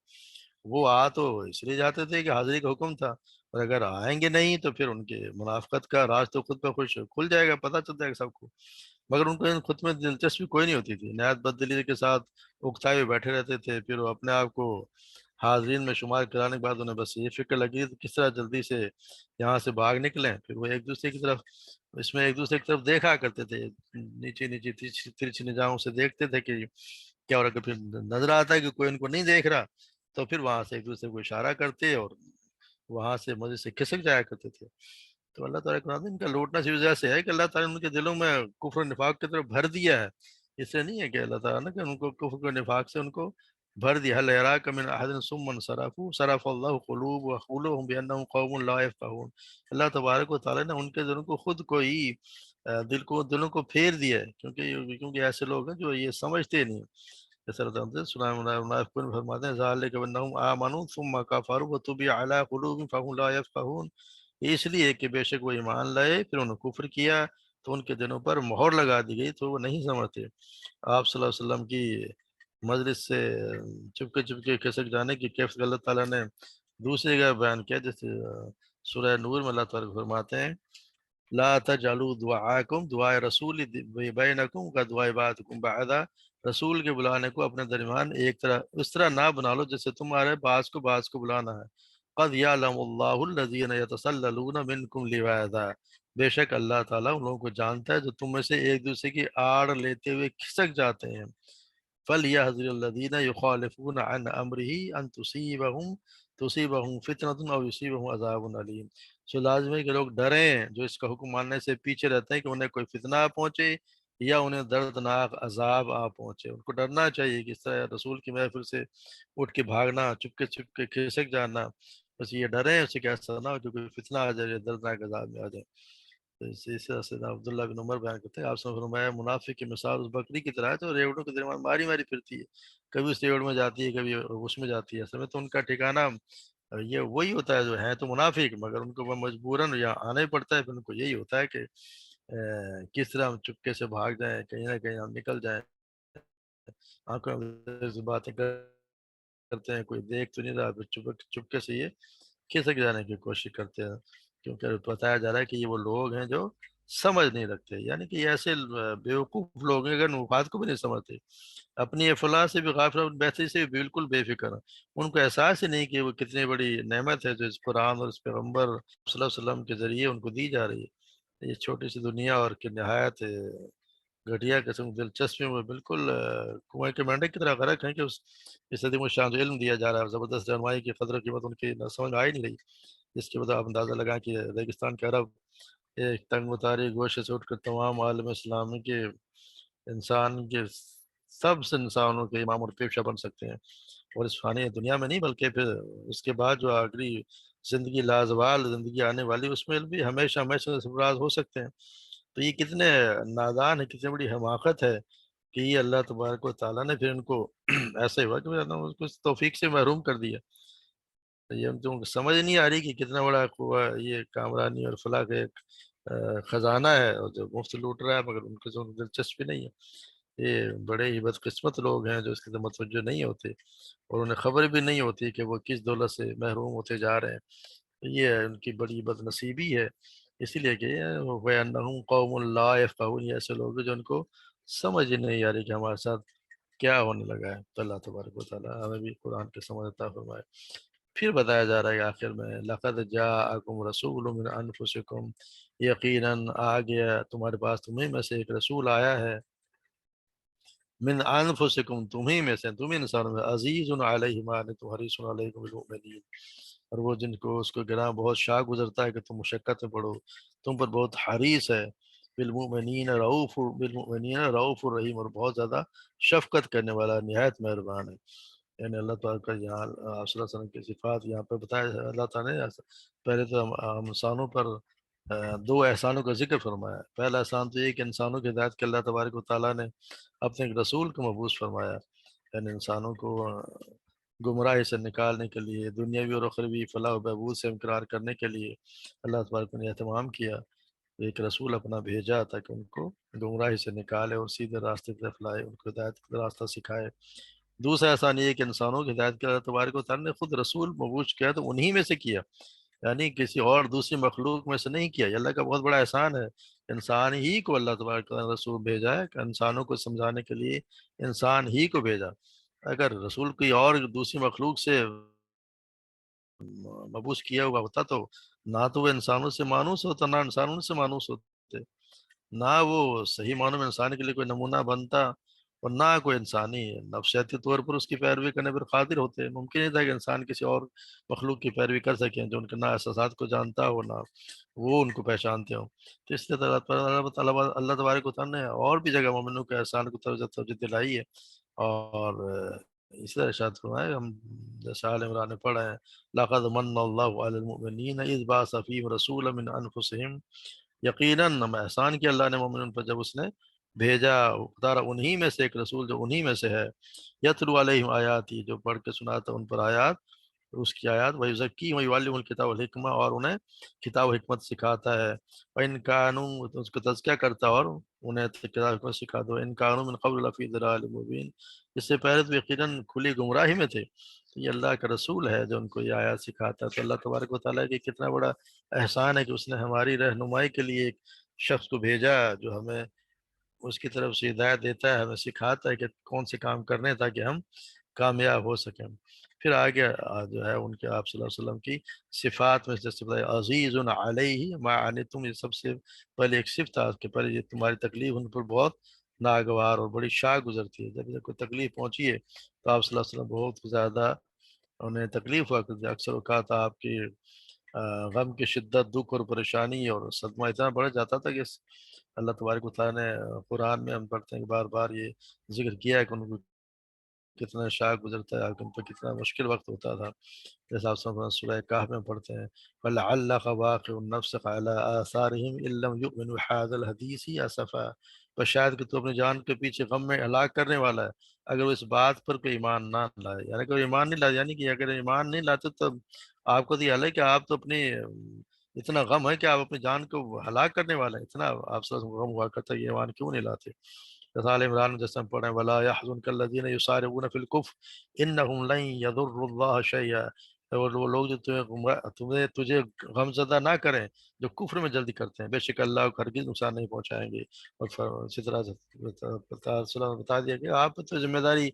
وہ تو اس لیے جاتے تھے کہ حاضری کا حکم تھا، اور اگر آئیں گے نہیں تو پھر ان کے منافقت کا راز تو خود بخود کھل جائے گا، پتہ چل جائے گا سب کو. مگر ان کو ان خود میں دلچسپی کوئی نہیں ہوتی تھی، نہایت بددلی کے ساتھ اکتائے ہوئے بیٹھے رہتے تھے. پھر وہ اپنے آپ کو حاضرین میں شمار کرانے کے بعد انہیں بس یہ فکر لگی کہ کس طرح جلدی سے یہاں سے بھاگ نکلیں. پھر وہ ایک دوسرے کی طرف ایک دوسرے کی طرف دیکھا کرتے تھے، نیچے نیچے ترچھی نگاہوں سے دیکھتے تھے کہ کیا ہو رہا ہے. پھر نظر آتا ہے کہ کوئی ان کو نہیں دیکھ رہا تو پھر وہاں سے ایک دوسرے کو اشارہ کرتے اور وہاں سے مزے سے کھسک جایا کرتے تھے. تو اللہ تعالیٰ کا ان کا لوٹنا اسی وجہ سے ہے کہ اللہ تعالیٰ نے ان کے دلوں میں کفر و نفاق کی طرف بھر دیا ہے. اس سے نہیں ہے کہ اللہ تعالیٰ نے کہ ان کو کفر و نفاق سے ان کو بھر دیا حل یراک من احد ثم انصرفوا صرف اللہ قلوبهم بانهم قوم لا يفقهون۔ اللہ تبارک و تعالیٰ نے ان کے دلوں کو خود کو ہی دلوں کو پھیر دیا ہے، کیونکہ ایسے لوگ ہیں جو یہ سمجھتے نہیں۔ جیسا سورہ منافقون فرماتے ہیں ذالک بانہم آمنوا ثم کفروا وطبع علی قلوبہم فهم لا يفقهون، اس لیے کہ بے شک وہ ایمان لائے پھر انہوں نے کفر کیا تو ان کے دلوں پر مہر لگا دی گئی تو وہ نہیں سمجھتے۔ آپ صلی اللہ علیہ وسلم کی مجلس سے چپکے کھسک جانے کی کیف اللہ تعالیٰ نے دوسری جگہ بیان کیا، جیسے سورہ نور میں اللہ تعالیٰ فرماتے ہیں لا تجعلوا دعاءکم دعائے رسول بینکم کا دعائے بعضکم بعضا، رسول کے بلانے کو اپنے درمیان ایک طرح اس طرح نہ بنا لو جیسے تمہارے بعض کو بلانا ہے۔ قد یعلم اللہ الذین یتسللون منکم لواذا، بے شک اللہ تعالیٰ ان لوگوں کو جانتا ہے جو تم میں سے ایک دوسرے کی آڑ لیتے ہوئے کھسک جاتے ہیں۔ فَلْيَحْذَرِ الَّذِينَ يُخَالِفُونَ عَنْ أَمْرِهِ أَن تُصِيبَهُمْ فِتْنَةٌ أَوْ يُصِيبَهُمْ عَذَابٌ أَلِيمٌ۔ سو لازم ہے کہ لوگ ڈریں جو اس کا حکم ماننے سے پیچھے رہتے ہیں کہ انہیں کوئی فتنہ پہنچے یا انہیں دردناک عذاب پہنچے۔ ان کو ڈرنا چاہیے کہ اس طرح رسول کی محفل سے اٹھ کے بھاگنا، چپکے کھسک جانا، بس یہ ڈریں اس سے کہ ایسا نہ ہو کہ کوئی فتنہ آ جائے، دردناک عذاب میں آ جائے۔ اسی طرح سے عبداللہ بن عمر بیان کرتے ہیں آپ نے فرمایا منافق کی مثال اس بکری کی طرح ہے جو ریوڑوں کے درمیان ماری پھرتی ہے، کبھی اس ریوڑ میں جاتی ہے کبھی اس میں جاتی ہے، اصل میں تو ان کا ٹھکانہ یہ وہی ہوتا ہے جو ہے تو منافق، مگر ان کو وہ مجبوراً یہاں آنا ہی پڑتا ہے، پھر ان کو یہی ہوتا ہے کہ کس طرح ہم چپکے سے بھاگ جائیں، کہیں نہ کہیں ہم نکل جائیں، آنکھوں میں سے باتیں کرتے ہیں، کوئی دیکھ تو نہیں رہا، پھر چپکے سے یہ کھسک جانے کی کوشش کرتے ہیں، کیونکہ بتایا جا رہا ہے کہ یہ وہ لوگ ہیں جو سمجھ نہیں رکھتے، یعنی کہ یہ ایسے بیوقوف لوگ ہیں اگر مفاد کو بھی نہیں سمجھتے، اپنی افلاح سے بھی غافل، بہتری سے بھی بالکل بے فکر ہیں، ان کو احساس ہی نہیں کہ وہ کتنی بڑی نعمت ہے جو اس قرآن اور اس پیغمبر صلی اللہ علیہ وسلم کے ذریعے ان کو دی جا رہی ہے۔ یہ چھوٹی سی دنیا اور کہ نہایت گھٹیا قسم کی دلچسپی میں بالکل کنویں کے مینڈک کی طرح غرق ہیں کہ اس صدی میں شان جو علم دیا جا رہا ہے، زبردست رہنمائی کی قدر قیمت ان کی سمجھ آ ہی نہیں رہی، جس کی وجہ آپ اندازہ لگائیں کہ ریگستان کے عرب ایک تنگ متاری گوشے سے اٹھ کر تمام عالم اسلامی کے انسان کے سب سے انسانوں کے امام اور پیشہ بن سکتے ہیں، اور اس فانی دنیا میں نہیں بلکہ پھر اس کے بعد جو آخری زندگی لازوال زندگی آنے والی اس میں بھی ہمیشہ سرفراز ہو سکتے ہیں۔ تو یہ کتنے نادان ہے، کتنی بڑی حماقت ہے کہ یہ اللہ تبارک و تعالیٰ نے پھر ان کو ایسے ہوا کہ اس کو اس توفیق سے محروم کر دیا۔ یہ ان کو سمجھ نہیں آ رہی کہ کتنا بڑا یہ کامرانی اور فلاح کا ایک خزانہ ہے اور جو مفت لوٹ رہا ہے، مگر ان کو دلچسپی نہیں ہے۔ یہ بڑے ہی بدقسمت لوگ ہیں جو اس کی متوجہ نہیں ہوتے اور انہیں خبر بھی نہیں ہوتی کہ وہ کس دولت سے محروم ہوتے جا رہے ہیں، یہ ان کی بڑی بد نصیبی ہے۔ اسی لیے کہ وَأَنَّهُمْ قَوْمٌ لَا يَفْقَهُونَ، یہ ایسے لوگ ہیں جو ان کو سمجھ ہی نہیں آ رہی کہ ہمارے ساتھ کیا ہونے لگا ہے۔ تو اللہ تبارک و تعالیٰ ہمیں بھی قرآن کے سمجھ عطا فرمائے۔ پھر بتایا جا رہا ہے کہ آخر میں لَقَدْ جَاءَكُمْ رَسُولٌ مِّنْ أَنفُسِكُمْ، یقیناً آ گیا تمہارے پاس تمہیں میں سے ایک رسول آیا ہے، من انفسکم تمہیں میں سے، تمہیں انسانوں میں، عزیز علیہ ما عنتم حریص علیکم بالمؤمنین، اور وہ جن کو اس کو گراں بہت شاق گزرتا ہے کہ تم مشقت میں پڑو، تم پر بہت حریص ہے، بالمؤمنین رؤوف الرحیم، اور بہت زیادہ شفقت کرنے والا، نہایت مہربان ہے۔ یعنی اللہ تعالیٰ کا یہاں آپ صلی اللہ علیہ وسلم کی صفات یہاں پہ بتایا ہے، اللہ تعالیٰ نے پہلے تو ہم انسانوں پر دو احسانوں کا ذکر فرمایا۔ پہلا احسان تو یہ کہ انسانوں کی ہدایت کے اللہ تبارک و تعالیٰ نے اپنے ایک رسول کو مبعوث فرمایا، یعنی انسانوں کو گمراہی سے نکالنے کے لیے، دنیاوی اور اخروی فلاح و بہبود سے انقرار کرنے کے لیے اللہ تبارک نے اہتمام کیا، ایک رسول اپنا بھیجا تاکہ ان کو گمراہی سے نکالے اور سیدھے راستے کی طرف لائے، ان کو ہدایت کا راستہ سکھائے۔ دوسرا احسان یہ کہ انسانوں کی ہدایت کے اللہ تبارک و تعالیٰ نے خود رسول مبعوث کیا تو انہی میں سے کیا، یعنی کسی اور دوسری مخلوق میں سے نہیں کیا۔ یہ اللہ کا بہت بڑا احسان ہے، انسان ہی کو اللہ تبارک و تعالیٰ نے رسول بھیجا ہے کہ انسانوں کو سمجھانے کے لیے انسان ہی کو بھیجا۔ اگر رسول کوئی اور دوسری مخلوق سے مبعوث کیا ہوا ہوتا تو نہ تو وہ انسانوں سے مانوس ہوتا، نہ انسانوں سے مانوس ہوتے، نہ وہ صحیح معنوں میں انسان کے لیے کوئی نمونہ بنتا، اور نہ کوئی انسانی نفسیاتی طور پر اس کی پیروی کرنے پر قادر ہوتے۔ ممکن نہیں تھا کہ انسان کسی اور مخلوق کی پیروی کر سکیں جو ان کے نہ احساسات کو جانتا ہو نہ وہ ان کو پہچانتے ہوں۔ تو اس لیے اللہ تبارک و تعالیٰ نے اور بھی جگہ مومنوں کے احسان کو توجہ دلائی ہے، اور اسی طرح ارشاد فرمائے ہم جیسے آل عمران میں پڑھے ہیں لقد من اللہ علی المؤمنین اذ بعث فیہم رسولا من انفسہم، یقیناً احسان کیا اللہ نے مومنون پر جب اس نے بھیجا اتارا انہی میں سے ایک رسول جو انہی میں سے ہے، یتلو علیہم آیاتی، جو پڑھ کے سناتا ان پر آیات، اس کی آیات، وَيُزَكِّيهِمْ وَيُعَلِّمُهُ الْكِتَابَ وَالْحِكْمَةَ، اور انہیں کتاب و حکمت سکھاتا ہے، وَإِنْ كَانُوا، تو اس کا تذکیہ کرتا ہے اور انہیں کتاب و حکمت سکھاتا ہے، وَإِنْ كَانُوا مِنْ قَبْلُ لَفِي ضَلَالٍ مُبِينٍ، اس سے پہلے تو یقیناً کھلی گمراہی میں تھے، تو یہ اللہ کا رسول ہے جو ان کو یہ آیات سکھاتا ہے۔ تو اللہ تبارک و تعالیٰ کی کتنا بڑا احسان ہے کہ اس نے ہماری رہنمائی کے لیے ایک شخص کو بھیجا جو ہمیں اس کی طرف سے ہدایت دیتا ہے، ہمیں سکھاتا ہے کہ کون سے کام کرنے ہیں تاکہ ہم کامیاب ہو سکیں۔ پھر آگے جو ہے ان کے آپ صلی اللہ علیہ وسلم کی صفات میں جیسے بتایا عزیز علیہ ما عنتم، یہ سب سے پہلے ایک صفت تھا کہ پہلے یہ تمہاری تکلیف ان پر بہت ناگوار اور بڑی شاق گزرتی ہے، جب کوئی تکلیف پہنچی ہے تو آپ صلی اللہ علیہ وسلم بہت زیادہ انہیں تکلیف ہوا کرتی ہے۔ اکثر اوقات آپ کی غم کی شدت، دکھ اور پریشانی اور صدمہ اتنا بڑھ جاتا تھا کہ اللہ تبارک و تعالیٰ نے قرآن میں ہم پڑھتے ہیں کہ بار بار یہ ذکر کیا ہے کہ ان کو کتنا شاق گزرتا ہے، ان پہ کتنا مشکل وقت ہوتا تھا، جیسا آپ سورہ کہف میں پڑھتے ہیں فَلَعَلَّكَ بَاخِعٌ نَفْسَكَ عَلَىٰ آثَارِهِمْ إِن لَّمْ يُؤْمِنُوا بِهَٰذَا الْحَدِيثِ أَسَفًا، بس شاید کہ تو اپنی جان کے پیچھے غم میں ہلاک کرنے والا ہے اگر وہ اس بات پر کوئی ایمان نہ لائے، یعنی کہ وہ ایمان نہیں لائے، یعنی کہ اگر ایمان نہیں لاتے تو آپ کو تو یہ حال ہے کہ آپ تو اپنی اتنا غم ہے کہ آپ اپنی جان کو ہلاک کرنے والے ہیں، اتنا آپ سے غم ہوا کرتا ہے، یہ ایمان کیوں نہیں لاتے؟ جیسے آل عمران میں جیسے ہم پڑھیں وَلَا يَحْزُنْكَ الَّذِينَ يُسَارِعُونَ فِي الْكُفْرِ إِنَّهُمْ لَن يَضُرُّوا اللَّهَ شَيْئًا، اور وہ لوگ جو تجھے غم زدہ نہ کریں جو کفر میں جلدی کرتے ہیں، بے شک اللہ کو ہرگز نقصان نہیں پہنچائیں گے۔ اور اسی طرح سے بتا دیا کہ آپ تو ذمہ داری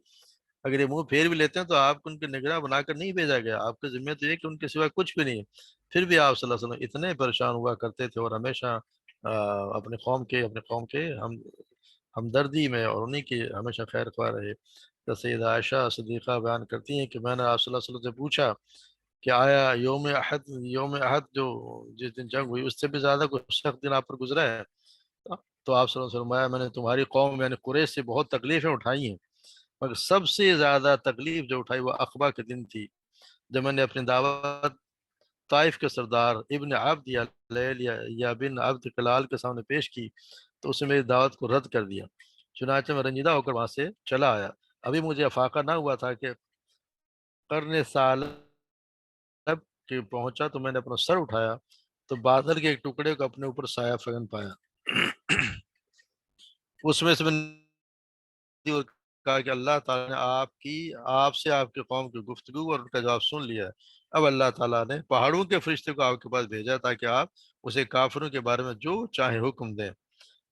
اگر یہ منہ پھیر بھی لیتے ہیں تو آپ کو ان کے نگراں بنا کر نہیں بھیجا گیا، آپ کی ذمہ تو یہ کہ ان کے سوا کچھ بھی نہیں ہے۔ پھر بھی آپ صلی اللہ علیہ وسلم اتنے پریشان ہوا کرتے تھے اور ہمیشہ اپنے قوم کے ہمدردی میں اور انہی کی ہمیشہ خیر خواہ رہے۔ تو سیدہ عائشہ صدیقہ بیان کرتی ہیں کہ میں نے آپ صلی اللہ علیہ وسلم سے پوچھا کہ آیا یوم احد جو جس دن جنگ ہوئی اس سے بھی زیادہ کوئی سخت دن آپ پر گزرا ہے؟ تو آپ صلی اللہ علیہ وسلم فرمایا میں نے تمہاری قوم یعنی قریش سے بہت تکلیفیں اٹھائی ہیں، مگر سب سے زیادہ تکلیف جو اٹھائی وہ عقبہ کے دن تھی، جب میں نے اپنی دعوت طائف کے سردار ابن عبد یا لیل یا بن عبد کلال کے سامنے پیش کی تو اس نے میری دعوت کو رد کر دیا، چنانچہ میں رنجیدہ ہو کر وہاں سے چلا آیا، ابھی مجھے افاقہ نہ ہوا تھا کہ قرن سالب کہ پہنچا تو میں نے اپنا سر اٹھایا تو بادل کے ایک ٹکڑے کو اپنے اوپر سایہ فگن پایا، اس میں سے میں نے اور کہا کہ اللہ تعالیٰ نے آپ سے آپ کے قوم کی گفتگو اور ان کا جواب سن لیا ہے، اب اللہ تعالیٰ نے پہاڑوں کے فرشتے کو آپ کے پاس بھیجا تاکہ آپ اسے کافروں کے بارے میں جو چاہے حکم دیں۔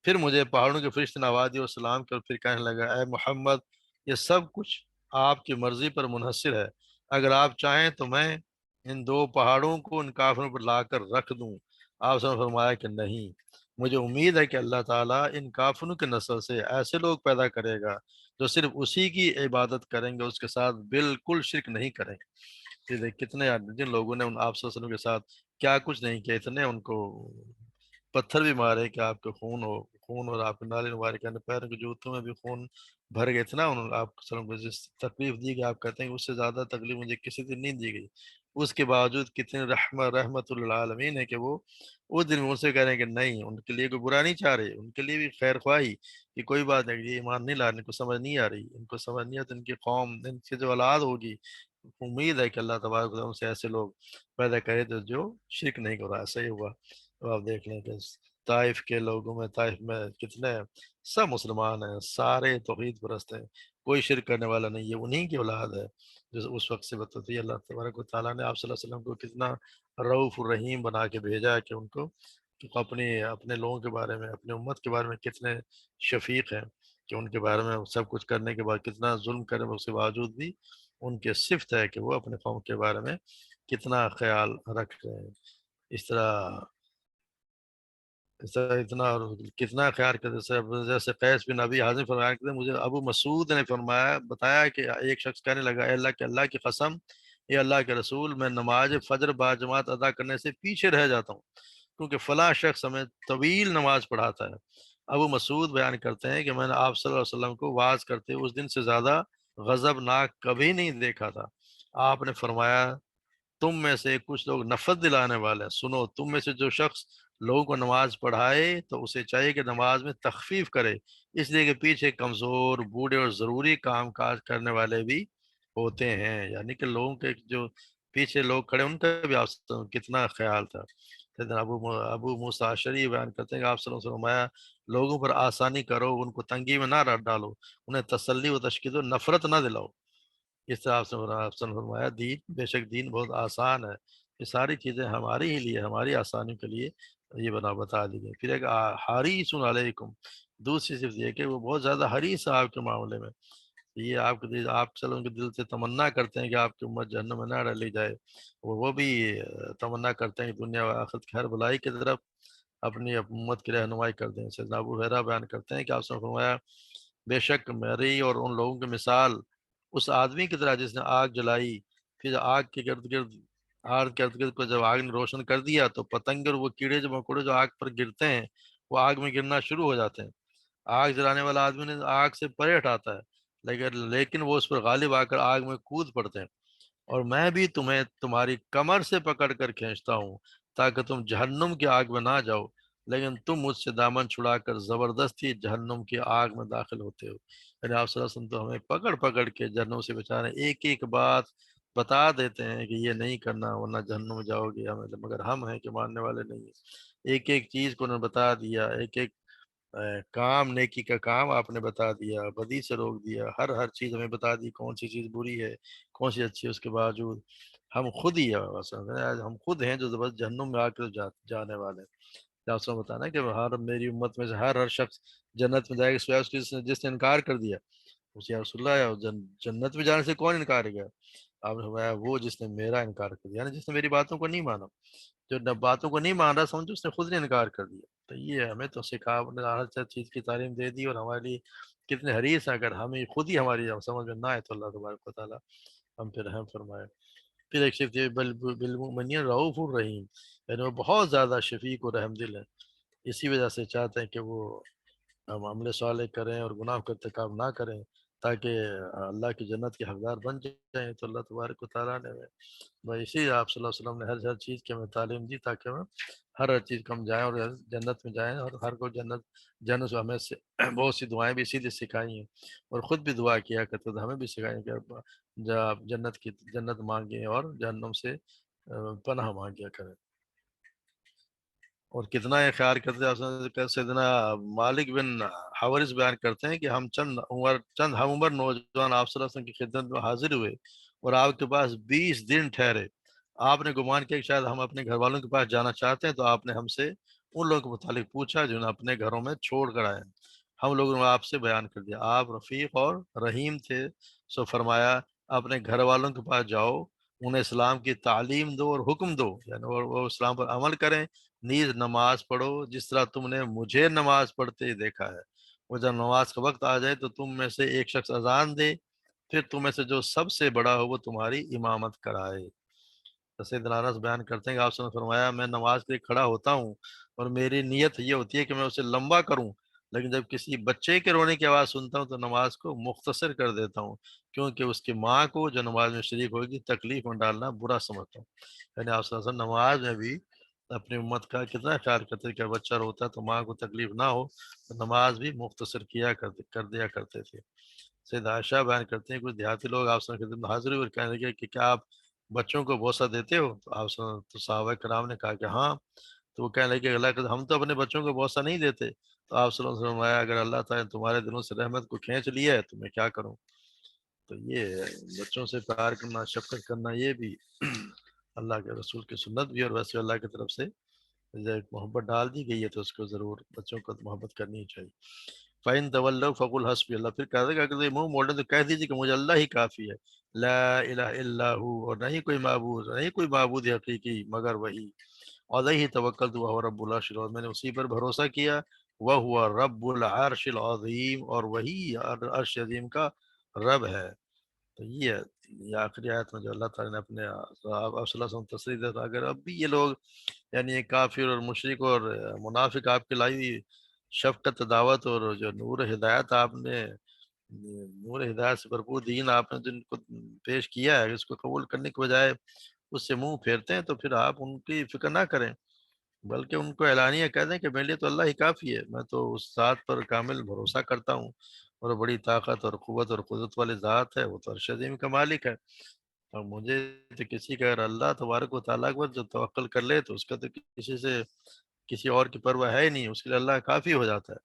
پھر مجھے پہاڑوں کے فرشتے نے آواز دی اور سلام کر پھر کہنے لگا اے محمد یہ سب کچھ آپ کی مرضی پر منحصر ہے، اگر آپ چاہیں تو میں ان دو پہاڑوں کو ان کافروں پر لا کر رکھ دوں۔ آپ نے فرمایا کہ نہیں، مجھے امید ہے کہ اللہ تعالیٰ ان کافروں کے نسل سے ایسے لوگ پیدا کرے گا جو صرف اسی کی عبادت کریں گے، اس کے ساتھ بالکل شرک نہیں کریں گے۔ یہ دیکھ کتنے جن لوگوں نے ان آپ صلی اللہ علیہ وسلم کے ساتھ کیا کچھ نہیں کیا، اتنے ان کو پتھر بھی مارے کہ آپ کے خون اور آپ کے نالے مبارک یعنی پیروں کے جوتوں میں بھی خون بھر گئے، اتنا انہوں نے آپ وسلم کو جس تکلیف دی کہ آپ کہتے ہیں کہ اس سے زیادہ تکلیف مجھے کسی دن نہیں دی گئی، اس کے باوجود کتنی رحمت للعالمین ہے کہ وہ اس دن ان سے کہہ رہے ہیں کہ نہیں، ان کے لیے کوئی برا نہیں چاہ رہے، ان کے لیے بھی خیر خواہی کہ کوئی بات نہیں، یہ ایمان نہیں لا رہے، ان کو سمجھ نہیں آ رہی، ان کو سمجھ نہیں آتی، ان کی قوم ان کی جو اولاد ہوگی امید ہے کہ اللہ تبارک و تعالیٰ ان سے ایسے لوگ پیدا کرے تو جو شرک نہیں کر رہا، ایسا ہی ہوا۔ تو آپ دیکھ لیں کہ طائف کے لوگوں میں، طائف میں کتنے سب مسلمان ہیں، سارے توحید پرست ہیں، کوئی شرک کرنے والا نہیں، یہ انہی کی اولاد ہے جو اس وقت سے بتاتی ہے۔ اللہ تبارک و تعالیٰ نے آپ صلی اللہ علیہ وسلم کو کتنا رؤوف الرحیم بنا کے بھیجا ہے کہ ان کو اپنے لوگوں کے بارے میں، اپنے امت کے بارے میں کتنے شفیق ہیں کہ ان کے بارے میں سب کچھ کرنے کے بعد کتنا ظلم کرنے اس کے باوجود بھی ان کے صفت ہے کہ وہ اپنے قوم کے بارے میں کتنا خیال رکھ رہے ہیں۔ اس طرح اتنا اور کتنا خیال کرتے، جیسے قیس بن ابی حازم فرمایا کرتے مجھے ابو مسعود نے بتایا کہ ایک شخص کہنے لگا اے اللہ کی قسم، اے اللہ کے رسول، میں نماز فجر با جماعت ادا کرنے سے پیچھے رہ جاتا ہوں کیونکہ فلاں شخص ہمیں طویل نماز پڑھاتا ہے۔ ابو مسعود بیان کرتے ہیں کہ میں نے آپ صلی اللہ علیہ وسلم کو واعظ کرتے ہوئے اس دن سے زیادہ غضبناک کبھی نہیں دیکھا تھا۔ آپ نے فرمایا تم میں سے کچھ لوگ نفرت دلانے والے ہیں، سنو تم میں سے جو شخص لوگوں کو نماز پڑھائے تو اسے چاہیے کہ نماز میں تخفیف کرے، اس لیے کہ پیچھے کمزور، بوڑھے اور ضروری کام کاج کرنے والے بھی ہوتے ہیں، یعنی کہ لوگوں کے جو پیچھے لوگ کھڑے ان کا بھی آپ کتنا خیال تھا۔ سیدنا ابو موسیٰ اشعری بیان کرتے ہیں کہ آپ صلی اللہ علیہ وسلم فرمایا لوگوں پر آسانی کرو، ان کو تنگی میں نہ ڈالو، انہیں تسلی و تشکیل و نفرت نہ دلاؤ۔ اس طرح آپ سے فرمایا دین بے شک دین بہت آسان ہے، یہ ساری چیزیں ہماری ہی لیے، ہماری آسانی کے لیے یہ بتا دی گئی۔ پھر ایک حریص علیکم، دوسری صرف یہ کہ وہ بہت زیادہ حریص ہے آپ کے معاملے میں، یہ آپ کے دل، آپ چلو ان کے دل سے تمنا کرتے ہیں کہ آپ کی امت جہنم میں نہ ڈالی جائے، وہ بھی تمنا کرتے ہیں کہ دنیا و آخرت کی ہر بلائی کی طرف اپنی امت کی رہنمائی کر دیں۔ سیدنا ابو ہریرہ بیان کرتے ہیں کہ آپ سے فرمایا بے شک میری اور ان لوگوں کی مثال اس آدمی کی طرح جس نے آگ جلائی، پھر آگ کے ارد گرد کو جب آگ نے روشن کر دیا تو پتنگ اور وہ کیڑے جو مکوڑے جو آگ پر گرتے ہیں وہ آگ میں گرنا شروع ہو جاتے ہیں۔ آگ جلانے والا آدمی نے آگ سے پرے ہٹاتا ہے، لیکن وہ اس پر غالب آ کر آگ میں کود پڑتے ہیں، اور میں بھی تمہیں تمہاری کمر سے پکڑ کر کھینچتا ہوں تاکہ تم جہنم کی آگ میں نہ جاؤ، لیکن تم مجھ سے دامن چھڑا کر زبردستی جہنم کی آگ میں داخل ہوتے ہو۔ یعنی آپ صلی اللہ علیہ وسلم تو ہمیں پکڑ پکڑ کے جہنم سے بچانے ایک ایک بات بتا دیتے ہیں کہ یہ نہیں کرنا ورنہ جہنم میں جاؤ گے، مگر ہم ہیں کہ ماننے والے نہیں ہیں۔ ایک ایک چیز کو انہوں نے بتا دیا، ایک ایک کام، نیکی کا کام آپ نے بتا دیا، بدی سے روک دیا، ہر چیز ہمیں بتا دی، کون سی چیز بری ہے کون سی اچھی ہے۔ اس کے باوجود ہم خود ہی ہم خود ہیں جو زبردست جہنم میں آ کر جانے والے ہیں۔ آپ سے بتانا کہ ہر میری امت میں سے ہر شخص جنت میں جائے گا سوائے اس کے جس نے انکار کر دیا۔ اسے یا رسول اللہ جنت میں جانے سے کون انکار کیا؟ آپ نے فرمایا وہ جس نے میرا انکار کر دیا، یعنی جس نے میری باتوں کو نہیں مانا، جو باتوں کو نہیں مان رہا سمجھو اس نے خود نے انکار کر دیا۔ تو یہ ہمیں تو سکھا، ہر چیز کی تعلیم دے دی، اور ہمارے لیے کتنے حریص ہیں، اگر ہمیں خود ہی ہماری سمجھ میں نہ آئے تو اللہ تبارک و تعالیٰ ہم پہ رحم فرمائے۔ پھر ایک صرف یہ بالمؤمنین رؤوف الرحیم، یعنی وہ بہت زیادہ شفیق و رحم دل ہے، اسی وجہ سے چاہتے ہیں کہ وہ ہم عمل صالح کریں اور گناہ کا ارتکاب نہ کریں تاکہ اللہ کی جنت کے حقدار بن جائیں۔ تو اللہ تبارک و تعالیٰ نے بھائی اسی آپ صلی اللہ علیہ وسلم نے ہر چیز کی ہمیں تعلیم دی تاکہ ہم ہر چیز کو ہم جائیں اور جنت میں جائیں، اور ہر کو جنت سے ہمیں بہت سی دعائیں بھی اسی لیے سکھائی ہیں، اور خود بھی دعا کیا کرتے تو ہمیں بھی سکھائیں کہ جب جنت مانگیں اور جہنم سے پناہ مانگیا کریں۔ اور کتنا یہ خیال کرتے ہیں سیدنا مالک بن حوارث بیان کرتے ہیں کہ ہم چند ہم عمر نوجوان آپ صلی اللہ علیہ وسلم کی خدمت میں حاضر ہوئے اور آپ کے پاس 20 دن ٹھہرے۔ آپ نے گمان کیا کہ شاید ہم اپنے گھر والوں کے پاس جانا چاہتے ہیں، تو آپ نے ہم سے ان لوگوں کے متعلق پوچھا جنہیں اپنے گھروں میں چھوڑ کر آئے۔ ہم لوگوں نے آپ سے بیان کر دیا، آپ رفیق اور رحیم تھے، سو فرمایا اپنے گھر والوں کے پاس جاؤ، انہیں اسلام کی تعلیم دو اور حکم دو، یعنی وہ اسلام پر عمل کریں، نیز نماز پڑھو جس طرح تم نے مجھے نماز پڑھتے ہی دیکھا ہے۔ وہ جب نماز کا وقت آ جائے تو تم میں سے ایک شخص اذان دے، پھر تم میں سے جو سب سے بڑا ہو وہ تمہاری امامت کرائے۔ سیدنا انس بیان کرتے ہیں کہ آپ نے فرمایا میں نماز کے لیے کھڑا ہوتا ہوں اور میری نیت یہ ہوتی ہے کہ میں اسے لمبا کروں، لیکن جب کسی بچے کے رونے کی آواز سنتا ہوں تو نماز کو مختصر کر دیتا ہوں، کیونکہ اس کی ماں کو جو نماز میں شریک ہوگی تکلیف میں ڈالنا برا سمجھتا ہوں۔ یعنی آپ صلی اللہ علیہ وسلم نماز میں بھی اپنی امت کا کتنا خیال کرتے تھے کہ بچہ روتا ہے تو ماں کو تکلیف نہ ہو، تو نماز بھی مختصر کر دیا کرتے تھے۔ سید عائشہ بیان کرتے ہیں کچھ دیہاتی لوگ آپ سے خدمت میں حاضر ہوئے اور کہنے لگے کہ کیا آپ بچوں کو بوسہ دیتے ہو؟ تو آپ تو صحابہ کرام نے کہا کہ ہاں۔ تو وہ کہنے لگے اللہ کہ ہم تو اپنے بچوں کو بوسہ نہیں دیتے۔ تو آپ صلی اللہ علیہ وسلم اگر اللہ تعالیٰ نے تمہارے دلوں سے رحمت کو کھینچ لیا ہے تو میں کیا کروں؟ تو یہ بچوں سے پیار کرنا، شفقت کرنا، یہ بھی اللہ کے رسول کی سنت بھی، اور ویسے اللہ کی طرف سے جب محبت ڈال دی گئی ہے تو اس کو ضرور بچوں کو محبت کرنی چاہیے۔ فَإِن تَوَلَّوْا فَقُلْ حَسْبِيَ اللَّهُ، پھر کہہ دے گا کہ منہ موڑے تو کہہ دیجیے کہ مجھے اللہ ہی کافی ہے، لا الہ الا ہو، اور نہیں کوئی معبود حقیقی مگر وہی، علیہ توکلت وہو رب العرش العظیم، میں نے اسی پر بھروسہ کیا، وہو رب العرش العظیم، اور وہی عرش عظیم کا رب ہے۔ تو یہ آخری آیت میں جو اللہ تعالیٰ نے اپنے آپ صلی اللہ علیہ وسلم تصریح دیتا، اگر اب بھی یہ لوگ یعنی یہ کافر اور مشرک اور منافق آپ کے لائی ہوئی شفقت دعوت اور جو نور ہدایت آپ نے نور ہدایت سے بھرپور دین آپ نے جن کو پیش کیا ہے، اس کو قبول کرنے کے بجائے اس سے منہ پھیرتے ہیں، تو پھر آپ ان کی فکر نہ کریں، بلکہ ان کو اعلانیہ کہہ دیں کہ میرے لیے تو اللہ ہی کافی ہے، میں تو اس ذات پر کامل بھروسہ کرتا ہوں، اور بڑی طاقت اور قوت اور قدرت والی ذات ہے، وہ تو عرش عظیم کا مالک ہے، اور مجھے تو کسی کا اگر اللہ تبارک و تعالیٰ پر جو توکل کر لے تو اس کا تو کسی سے کسی اور کی پرواہ ہے ہی نہیں، اس کے لیے اللہ کافی ہو جاتا ہے۔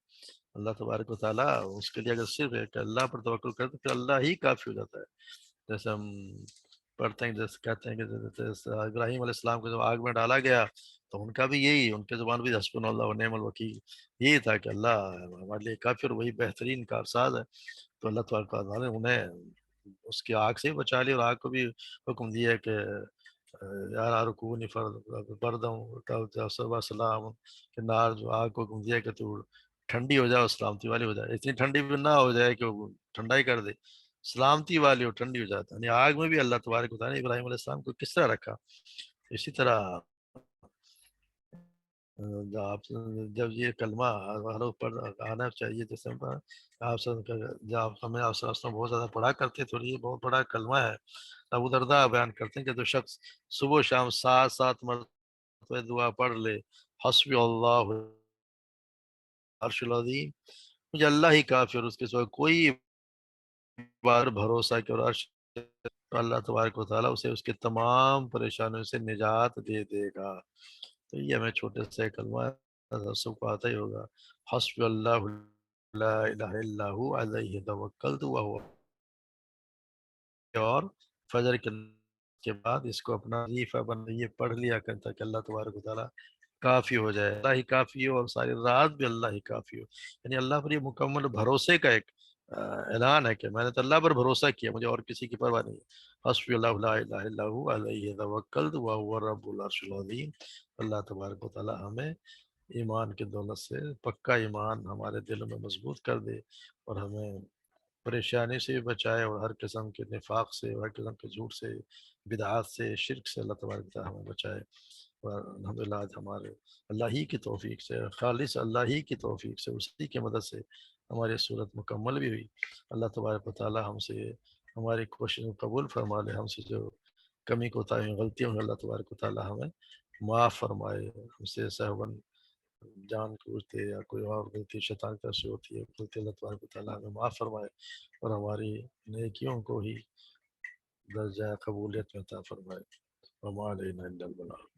اللہ تبارک و تعالیٰ اس کے لیے اگر صرف ایک اللہ پر توکل کرے تو پھر اللہ ہی کافی ہو جاتا ہے۔ جیسے ہم پڑھتے ہیں، جیسے کہتے ہیں کہ جیسے ابراہیم علیہ السلام کو جب آگ میں ڈالا گیا تو ان کا بھی یہی، ان کے زبان بھی حسبنا اللہ و نعم الوکیل یہی تھا کہ اللہ ہمارے لیے کافی اور وہی بہترین کارساز ہے۔ تو اللہ تعالیٰ نے انہیں اس کی آگ سے ہی بچا لی، اور آگ کو بھی حکم دیا کہ یار رکونی بردم سلام، کہ نار جو آگ کو حکم دیا کہ تو ٹھنڈی ہو جائے اور سلامتی والی ہو جائے، اتنی ٹھنڈی بھی نہ ہو جائے کہ وہ ٹھنڈا ہی کر دے، سلامتی والی اور ٹھنڈی ہو جاتا ہے۔ یعنی آگ میں بھی اللہ تبارک و تعالیٰ نے ابراہیم علیہ السلام کو کس طرح رکھا، اسی طرح آپ جب یہ کلمہ حروف پر آنا چاہیے، جیسے آپ جب ہمیں آپ بہت زیادہ پڑھا کرتے تو یہ بہت بڑا کلمہ ہے۔ ابو درداء بیان کرتے ہیں کہ جو شخص صبح و شام 7 مرتبہ دعا پڑھ لے، حسبی اللہ عرش العظیم، مجھے اللہ ہی کافی اور اس کے سوا کوئی بار بھروسہ کہ اور عرش، تو اللہ تبارک و تعالیٰ اسے اس کے تمام پریشانیوں سے نجات دے دے گا۔ تو یہ ہمیں چھوٹے سے کلمہ سب کو آتا ہی ہوگا، حسبی اللہ لا الہ الا ہو علیہ توکلت وہو، اور فجر کے بعد اس کو اپنا وظیفہ بن یہ پڑھ لیا کرتا کہ اللہ تبارک و تعالیٰ کافی ہو جائے، اللہ ہی کافی ہو، اور ساری رات بھی اللہ ہی کافی ہو۔ یعنی اللہ پر یہ مکمل بھروسے کا ایک اعلان ہے کہ میں نے تو اللہ پر بھروسہ کیا، مجھے اور کسی کی پرواہ نہیں ہے۔ حسبی اللہ لا الہ الا هو علیہ توکلت وهو رب العرش العظیم۔ اللہ تبارک و تعالیٰ ہمیں ایمان کی دولت سے پکا ایمان ہمارے دلوں میں مضبوط کر دے، اور ہمیں پریشانی سے بھی بچائے، اور ہر قسم کے نفاق سے، ہر قسم کے جھوٹ سے، بدعات سے، شرک سے اللہ تبارک و تعالیٰ ہمیں بچائے۔ اور الحمدللہ آج ہمارے اللہ ہی کی توفیق سے، خالص اللہ ہی کی توفیق سے، اسی کی مدد سے ہماری صورت مکمل بھی ہوئی۔ اللہ تبارک و تعالیٰ ہم سے ہماری کوشش کو قبول فرما لے، ہم سے جو کمی کوتاہی غلطیوں ہیں اللہ تبارک و تعالیٰ ہمیں معاف فرمائے، ہم سے سہون جان بوجھتے یا کوئی اور غلطی شیطان کی طرف سے ہوتی ہے، غلطی اللہ تبارک و تعالیٰ ہمیں معاف فرمائے، اور ہماری نیکیوں کو ہی درجہ قبولیت میں عطا فرمائے۔ وما علینا الا البلاغ۔